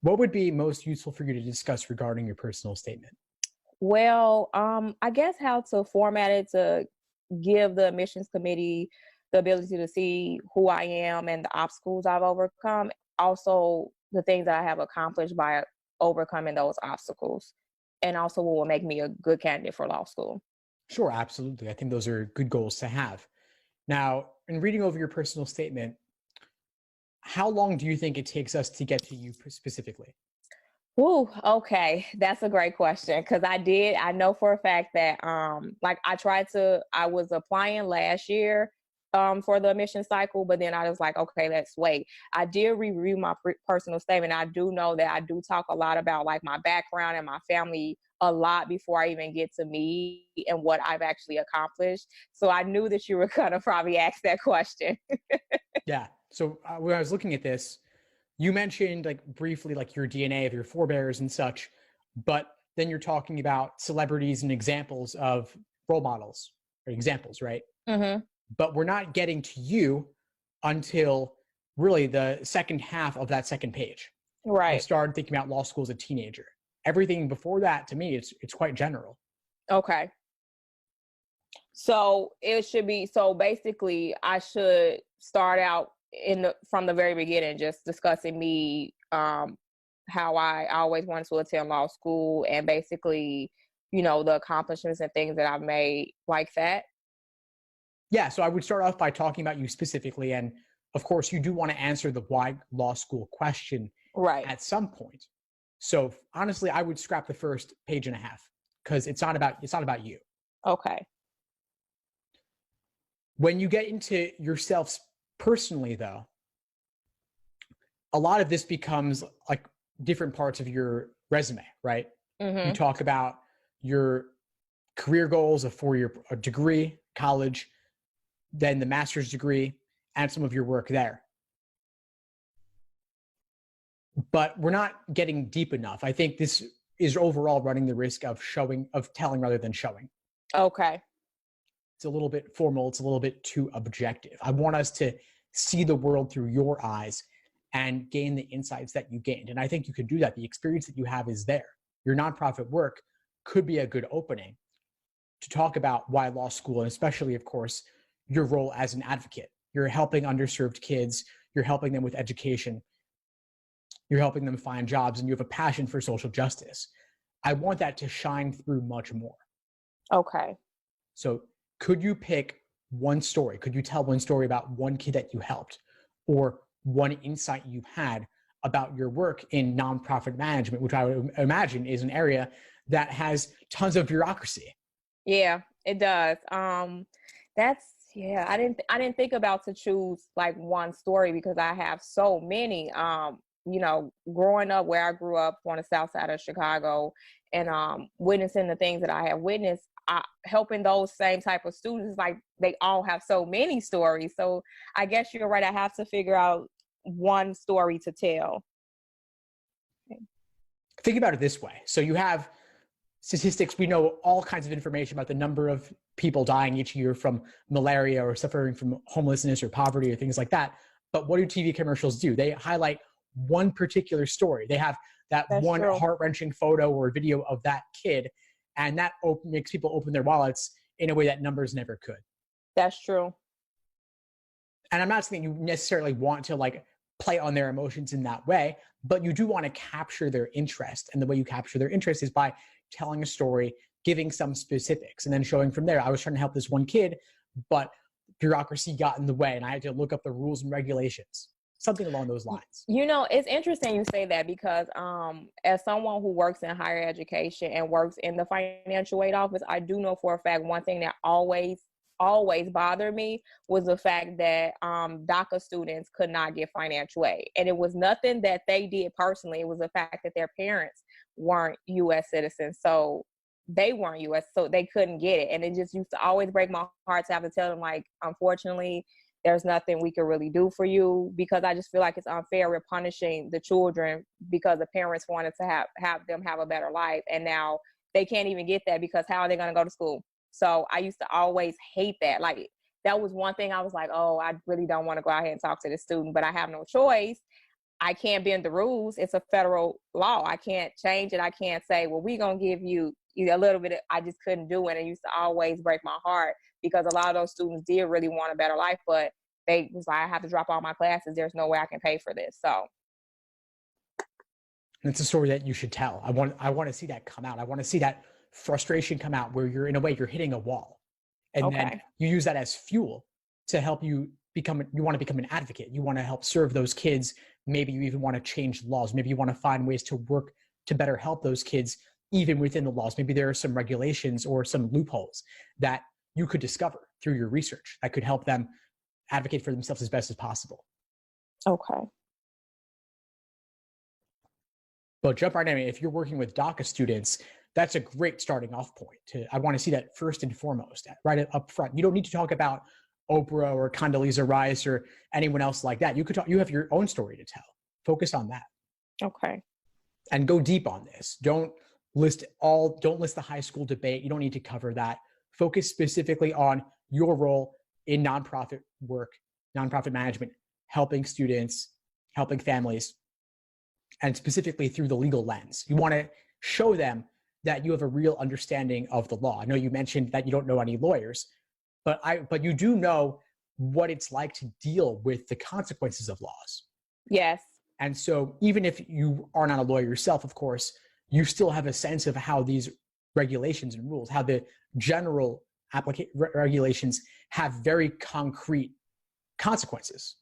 What would be most useful for you to discuss regarding your personal statement? Well, I guess how to format it to give the admissions committee the ability to see who I am and the obstacles I've overcome. Also, the things that I have accomplished by overcoming those obstacles, and also what will make me a good candidate for law school. Sure, absolutely. I think those are good goals to have. Now, in reading over your personal statement, how long do you think it takes us to get to you specifically? Ooh, okay. That's a great question. Cause I know for a fact that, like I was applying last year, for the admission cycle, but then I was like, okay, let's wait. I did review my personal statement. I do know that I do talk a lot about like my background and my family a lot before I even get to me and what I've actually accomplished. So I knew that you were going to probably ask that question. Yeah. So when I was looking at this, you mentioned like briefly like your DNA of your forebears and such, but then you're talking about celebrities and examples of role models or examples, right? Hmm. But we're not getting to you until really the second half of that second page. You Right. started thinking about law school as a teenager. Everything before that, to me, it's quite general. Okay. So it should be so basically I should start out from the very beginning, just discussing me, how I always wanted to attend law school and basically, the accomplishments and things that I've made like that. Yeah, so I would start off by talking about you specifically, and of course, you do want to answer the why law school question Right. at some point. So honestly, I would scrap the first page and a half because it's not about you. Okay. When you get into yourself personally, though, a lot of this becomes like different parts of your resume, right? You Mhm. talk about your career goals, a 4-year degree, college, then the master's degree, and some of your work there. But we're not getting deep enough. I think this is overall running the risk of telling rather than showing. Okay. It's a little bit formal, it's a little bit too objective. I want us to see the world through your eyes and gain the insights that you gained. And I think you could do that. The experience that you have is there. Your nonprofit work could be a good opening to talk about why law school, and especially, of course, your role as an advocate. You're helping underserved kids, you're helping them with education, you're helping them find jobs, and you have a passion for social justice. I want that to shine through much more. Okay. So, could you pick one story? Could you tell one story about one kid that you helped or one insight you had about your work in nonprofit management, which I would imagine is an area that has tons of bureaucracy? Yeah, it does. That's yeah, I didn't think about to choose like one story because I have so many. Growing up where I grew up on the south side of Chicago and witnessing the things that I have witnessed, helping those same type of students, like they all have so many stories. So I guess you're right. I have to figure out one story to tell. Think about it this way. So, you have statistics, we know all kinds of information about the number of people dying each year from malaria or suffering from homelessness or poverty or things like that. But what do TV commercials do? They highlight one particular story. They have that That's one true. heart-wrenching photo or video of that kid, and that makes people open their wallets in a way that numbers never could. That's true. And I'm not saying you necessarily want to like play on their emotions in that way, but you do want to capture their interest. And the way you capture their interest is by telling a story, giving some specifics, and then showing from there. I was trying to help this one kid, but bureaucracy got in the way and I had to look up the rules and regulations, something along those lines. It's interesting you say that because as someone who works in higher education and works in the financial aid office, I do know for a fact one thing that always bothered me was the fact that DACA students could not get financial aid. And it was nothing that they did personally. It was the fact that their parents weren't US citizens. So they weren't US, so they couldn't get it. And it just used to always break my heart to have to tell them, like, unfortunately, there's nothing we can really do for you, because I just feel like it's unfair. We're punishing the children because the parents wanted to have them have a better life. And now they can't even get that because how are they going to go to school? So I used to always hate that. Like, that was one thing I was like, oh, I really don't want to go out here and talk to the student, but I have no choice. I can't bend the rules. It's a federal law. I can't change it. I can't say, well, we're going to give you a little bit. I just couldn't do it. And it used to always break my heart because a lot of those students did really want a better life, but they was like, I have to drop all my classes. There's no way I can pay for this. So. And it's a story that you should tell. I want to see that come out. I want to see that frustration come out where you're, in a way, you're hitting a wall. And then you use that as fuel to help you want to become an advocate. You want to help serve those kids. Maybe you even want to change laws. Maybe you want to find ways to work to better help those kids, even within the laws. Maybe there are some regulations or some loopholes that you could discover through your research that could help them advocate for themselves as best as possible. Okay. But jump right in. If you're working with DACA students, that's a great starting off point. I want to see that first and foremost, right up front. You don't need to talk about Oprah or Condoleezza Rice or anyone else like that. You have your own story to tell. Focus on that. Okay. And go deep on this. Don't list the high school debate. You don't need to cover that. Focus specifically on your role in nonprofit work, nonprofit management, helping students, helping families, and specifically through the legal lens. You want to show them that you have a real understanding of the law. I know you mentioned that you don't know any lawyers, but you do know what it's like to deal with the consequences of laws. Yes. And so even if you are not a lawyer yourself, of course, you still have a sense of how these regulations and rules, how the general regulations have very concrete consequences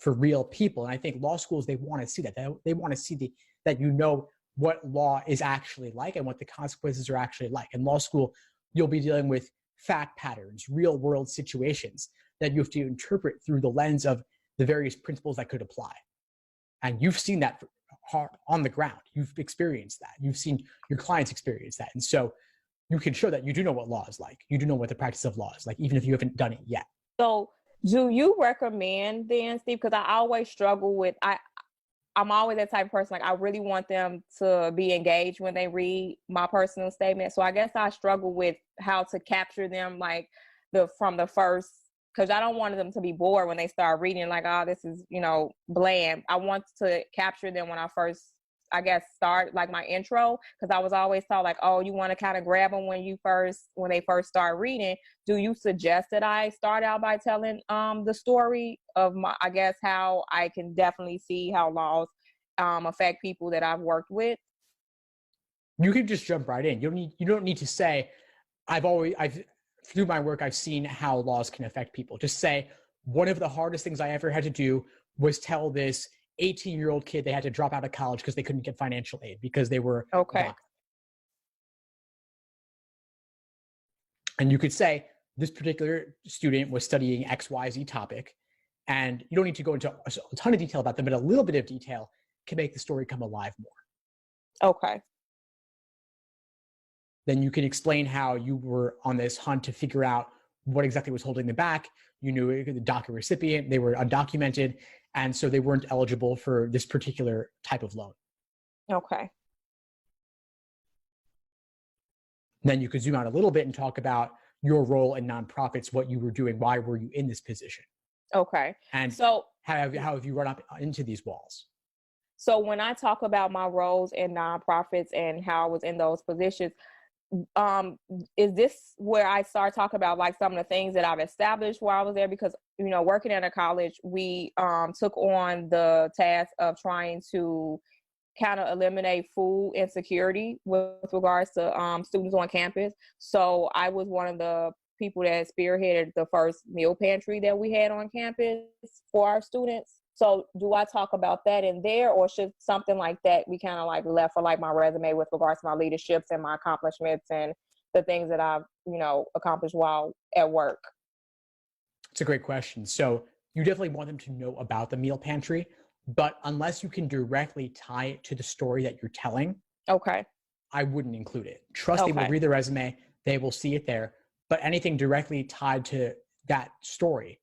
for real people. And I think law schools, they want to see that. They want to see that you know what law is actually like and what the consequences are actually like. In law school, you'll be dealing with fact patterns, real world situations that you have to interpret through the lens of the various principles that could apply. And you've seen that on the ground. You've experienced that. You've seen your clients experience that. And so you can show that you do know what law is like. You do know what the practice of law is like, even if you haven't done it yet. So do you recommend then, Steve, because I always struggle with, I'm always that type of person, like I really want them to be engaged when they read my personal statement. So I guess I struggle with how to capture them like from the first, because I don't want them to be bored when they start reading like, oh, this is, bland. I want to capture them when I first, I guess, start like my intro, because I was always taught like, oh, you want to kind of grab them when they first start reading. Do you suggest that I start out by telling the story of I guess how I can definitely see how laws affect people that I've worked with? You can just jump right in. You don't need to say, through my work, I've seen how laws can affect people. Just say, one of the hardest things I ever had to do was tell this 18-year-old kid they had to drop out of college because they couldn't get financial aid because they were okay. And you could say this particular student was studying XYZ topic, and you don't need to go into a ton of detail about them, but a little bit of detail can make the story come alive more. Okay. Then you can explain how you were on this hunt to figure out what exactly was holding them back. You knew the DACA recipient, they were undocumented, and so they weren't eligible for this particular type of loan. Okay. Then you could zoom out a little bit and talk about your role in nonprofits, what you were doing, why were you in this position? Okay. And so how have you run up into these walls? So when I talk about my roles in nonprofits and how I was in those positions, is this where I start talking about like some of the things that I've established while I was there? Because, working at a college, we took on the task of trying to kind of eliminate food insecurity with regards to students on campus. So I was one of the people that spearheaded the first meal pantry that we had on campus for our students. So do I talk about that in there, or should something like that be kind of like left for like my resume with regards to my leaderships and my accomplishments and the things that I've, accomplished while at work? It's a great question. So you definitely want them to know about the meal pantry, but unless you can directly tie it to the story that you're telling, okay, I wouldn't include it. Trust They will read the resume, they will see it there, but anything directly tied to that story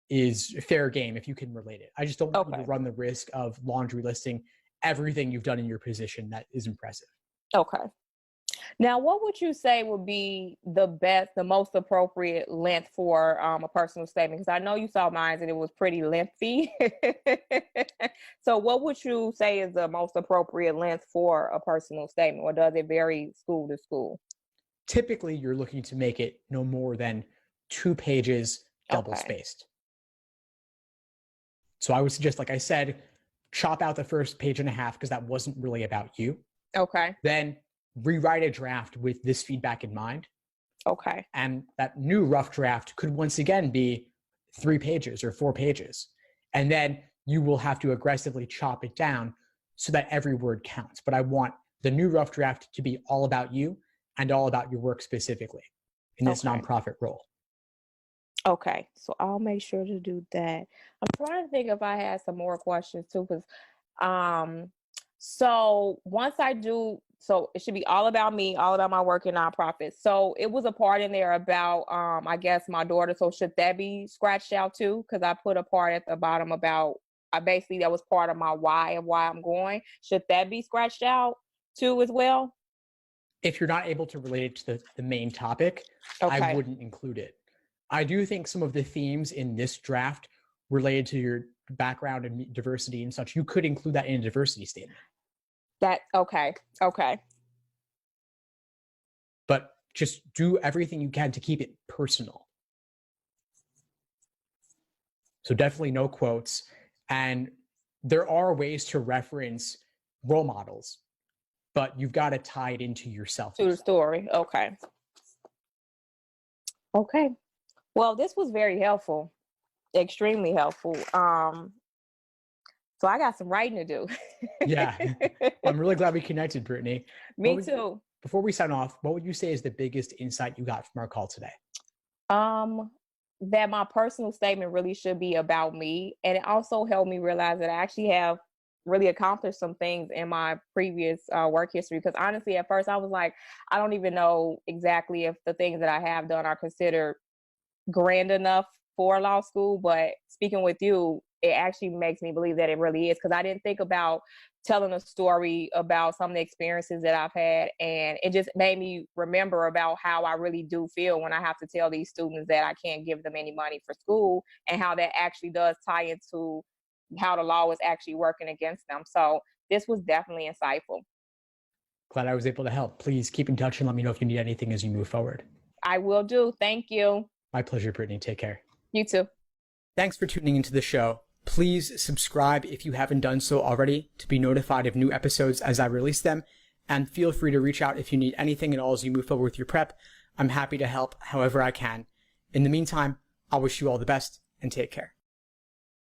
is fair game if you can relate it. I just don't want you to run the risk of laundry listing everything you've done in your position that is impressive. Okay. Now, what would you say would be the most appropriate length for a personal statement? Because I know you saw mine and it was pretty lengthy. So, what would you say is the most appropriate length for a personal statement, or does it vary school to school? Typically, you're looking to make it no more than 2 pages double Okay. spaced. So I would suggest, like I said, chop out the first page and a half because that wasn't really about you. Okay. Then rewrite a draft with this feedback in mind. Okay. And that new rough draft could once again be 3 pages or 4 pages. And then you will have to aggressively chop it down so that every word counts. But I want the new rough draft to be all about you and all about your work specifically in this Okay. nonprofit role. Okay, so I'll make sure to do that. I'm trying to think if I had some more questions too, because so once I do, so it should be all about me, all about my work in nonprofits. So it was a part in there about I guess my daughter. So should that be scratched out too? Because I put a part at the bottom about I basically that was part of my why of why I'm going. Should that be scratched out too as well? If you're not able to relate it to the main topic, I Okay. wouldn't include it. I do think some of the themes in this draft related to your background and diversity and such, you could include that in a diversity statement. That okay. Okay. But just do everything you can to keep it personal. So definitely no quotes. And there are ways to reference role models, but you've got to tie it into yourself. To the story. Okay. Okay. Well, this was very helpful, extremely helpful. So I got some writing to do. Yeah. I'm really glad we connected, Brittany. Me too. Before we sign off, what would you say is the biggest insight you got from our call today? That my personal statement really should be about me. And it also helped me realize that I actually have really accomplished some things in my previous work history. Because honestly, at first I was like, I don't even know exactly if the things that I have done are considered grand enough for law school. But speaking with you, it actually makes me believe that it really is, because I didn't think about telling a story about some of the experiences that I've had, and it just made me remember about how I really do feel when I have to tell these students that I can't give them any money for school, and how that actually does tie into how the law is actually working against them. So this was definitely insightful. Glad I was able to help. Please keep in touch and let me know if you need anything as you move forward. I will do. Thank you. My pleasure, Brittany. Take care. You too. Thanks for tuning into the show. Please subscribe if you haven't done so already to be notified of new episodes as I release them. And feel free to reach out if you need anything at all as you move forward with your prep. I'm happy to help however I can. In the meantime, I'll wish you all the best and take care.